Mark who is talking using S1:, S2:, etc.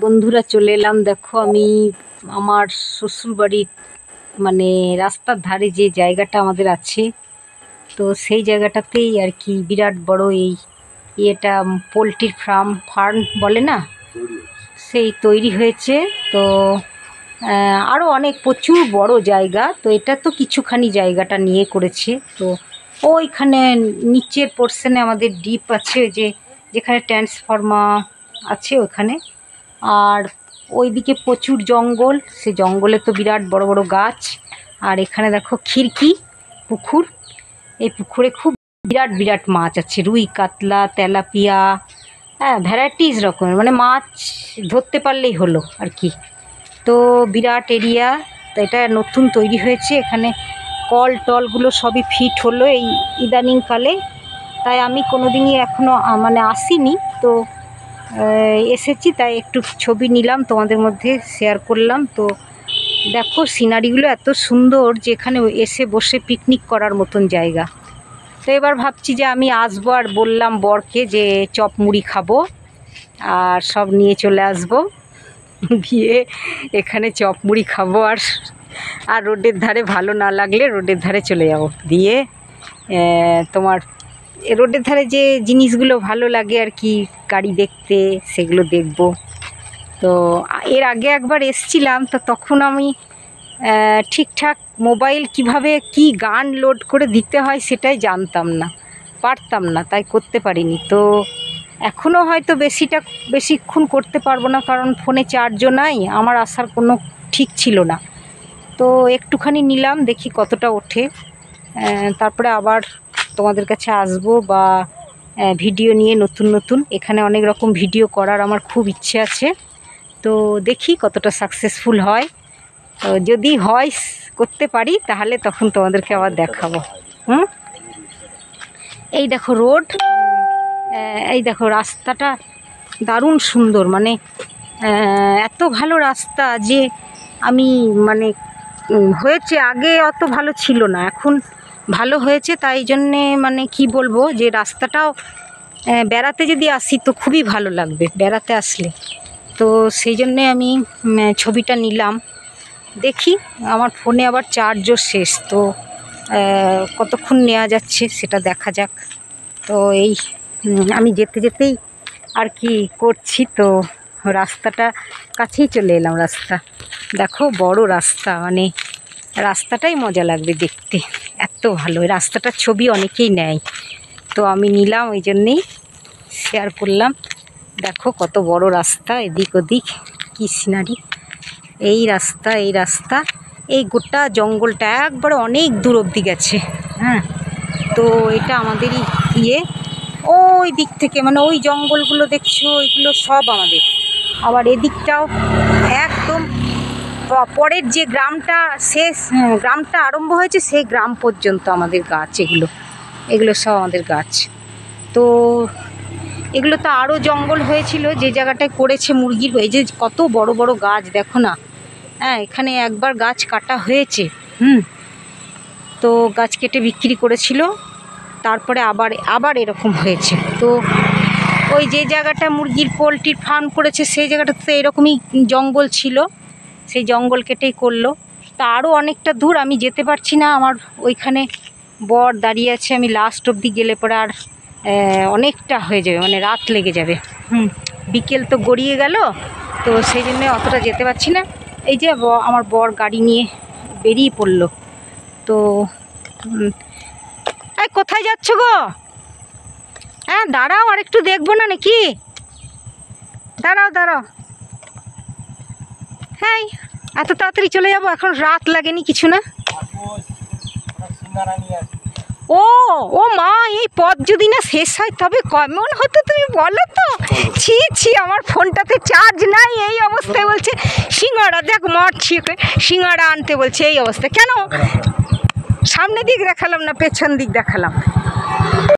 S1: বন্ধুরা চলে এলাম। দেখো আমি আমার শ্বশুর বাড়ির মানে রাস্তার ধারে যে জায়গাটা আমাদের আছে, তো সেই জায়গাটাতেই আর কি বিরাট বড় এই এটা পোলট্রির ফার্ম বলে না, সেই তৈরি হয়েছে। তো আরও অনেক প্রচুর বড় জায়গা, তো এটা তো কিছুখানি জায়গাটা নিয়ে করেছে। তো ওইখানে নিচের পোর্শনে আমাদের ডিপ আছে, যে যেখানে ট্রান্সফরমার আছে ওখানে। আর ওইদিকে প্রচুর জঙ্গল, সে জঙ্গলে তো বিরাট বড় বড় গাছ। আর এখানে দেখো খিড়কি পুকুর, এই পুকুরে খুব বিরাট বিরাট মাছ আছে, রুই কাতলা তেলাপিয়া, হ্যাঁ ভ্যারাইটিস রকমের, মানে মাছ ধরতে পারলেই হলো আর কি। তো বিরাট এরিয়া, তো এটা নতুন তৈরি হয়েছে। এখানে কল টলগুলো সবই ফিট হলো এই ইদানিংকালে, তাই আমি কোনো দিনই এখনও মানে আসিনি, তো এসেছি, তাই একটু ছবি নিলাম তোমাদের মধ্যে শেয়ার করলাম। তো দেখো সিনারিগুলো এত সুন্দর যে এখানে এসে বসে পিকনিক করার মতন জায়গা। তো এবার ভাবছি যে আমি আসবো, আর বললাম বরকে যে চপ মুড়ি খাবো আর সব নিয়ে চলে আসবো, দিয়ে এখানে চপ মুড়ি খাবো। আর রোডের ধারে ভালো না লাগলে রোডের ধারে চলে যাবো, দিয়ে তোমার রোডের ধারে যে জিনিসগুলো ভালো লাগে আর কি গাড়ি দেখতে, সেগুলো দেখব। তো এর আগে একবার এসছিলাম, তো তখন আমি ঠিকঠাক মোবাইল কিভাবে কি গান লোড করে দিতে হয় সেটাই জানতাম না, পারতাম না, তাই করতে পারিনি। তো এখনও হয়তো বেশিক্ষণ করতে পারবো না, কারণ ফোনে চার্জও নাই, আমার আসার কোনো ঠিক ছিল না। তো একটুখানি নিলাম, দেখি কতটা ওঠে, তারপরে আবার তোমাদের কাছে আসবো বা ভিডিও নিয়ে নতুন নতুন। এখানে অনেক রকম ভিডিও করার আমার খুব ইচ্ছে আছে, তো দেখি কতটা সাকসেসফুল হয়। তো যদি হয় করতে পারি তাহলে তখন তোমাদেরকে আবার দেখাবো। এই দেখো রোড, এই দেখো রাস্তাটা দারুণ সুন্দর, মানে এত ভালো রাস্তা যে আমি মানে হয়েছে, আগে অত ভালো ছিল না, এখন ভালো হয়েছে। তাই জন্যে মানে কি বলবো, যে রাস্তাটাও বেড়াতে যদি আসি তো খুবই ভালো লাগবে বেড়াতে আসলে। তো সেই জন্যে আমি ছবিটা নিলাম। দেখি আমার ফোনে আবার চার্জও শেষ, তো কতক্ষণ নেওয়া যাচ্ছে সেটা দেখা যাক। তো এই আমি যেতে যেতেই আর কি করছি, তো রাস্তাটা কাছেই চলে এলাম। রাস্তা দেখো বড় রাস্তা, মানে রাস্তাটাই মজা লাগবে দেখতে, এত ভালো। রাস্তাটার ছবি অনেকেই নেয়, তো আমি নিলাম, ওই জন্যেই শেয়ার করলাম। দেখো কত বড় রাস্তা, এদিক ওদিক কী সিনারি। এই রাস্তা এই গোটা জঙ্গলটা একবারে অনেক দূর অবধি গেছে। হ্যাঁ, তো এটা আমাদেরই ওই দিক থেকে, মানে ওই জঙ্গলগুলো দেখছো ওইগুলো সব আমাদের। আবার এদিকটাও একদম পরের যে গ্রামটা শেষ, গ্রামটা আরম্ভ হয়েছে সেই গ্রাম পর্যন্ত আমাদের গাছ, এগুলো সব আমাদের গাছ। তো এগুলো তো আরও জঙ্গল হয়েছিল যে জায়গাটায় করেছে মুরগির, এই যে কত বড় বড় গাছ দেখো না। হ্যাঁ, এখানে একবার গাছ কাটা হয়েছে, তো গাছ কেটে বিক্রি করেছিল, তারপরে আবার এরকম হয়েছে। তো ওই যে জায়গাটা মুরগির পোলট্রির ফার্ম করেছে সেই জায়গাটাতে এরকমই জঙ্গল ছিল, সেই জঙ্গল কেটেই করলো। তা আরও অনেকটা দূর আমি যেতে পারছি না, আমার ওইখানে বর দাঁড়িয়ে আছে, আমি লাস্ট অবধি গেলে পরে আর অনেকটা হয়ে যাবে, মানে রাত লেগে যাবে। বিকেল তো গড়িয়ে গেল, তো সেই জন্য অতটা যেতে পারছি না। এই যে আমার বর গাড়ি নিয়ে বেরিয়ে পড়লো। তো এই কোথায় যাচ্ছ গো? হ্যাঁ দাঁড়াও, আর একটু দেখবো না নাকি? দাঁড়াও। হ্যাঁ, এত তাড়াতাড়ি চলে যাবো? এখন রাত লাগেনি কিছু না। ও মা, এই পথ যদি না শেষ হয় তবে কেমন হতো তুমি বলো তো। ছি আমার ফোনটাতে চার্জ নাই, এই অবস্থায় বলছে সিঙ্গাড়া, দেখ মারছি, সিঙ্গাড়া আনতে বলছে, এই অবস্থা। কেন সামনে দিক দেখালাম না পেছন দিক দেখালাম?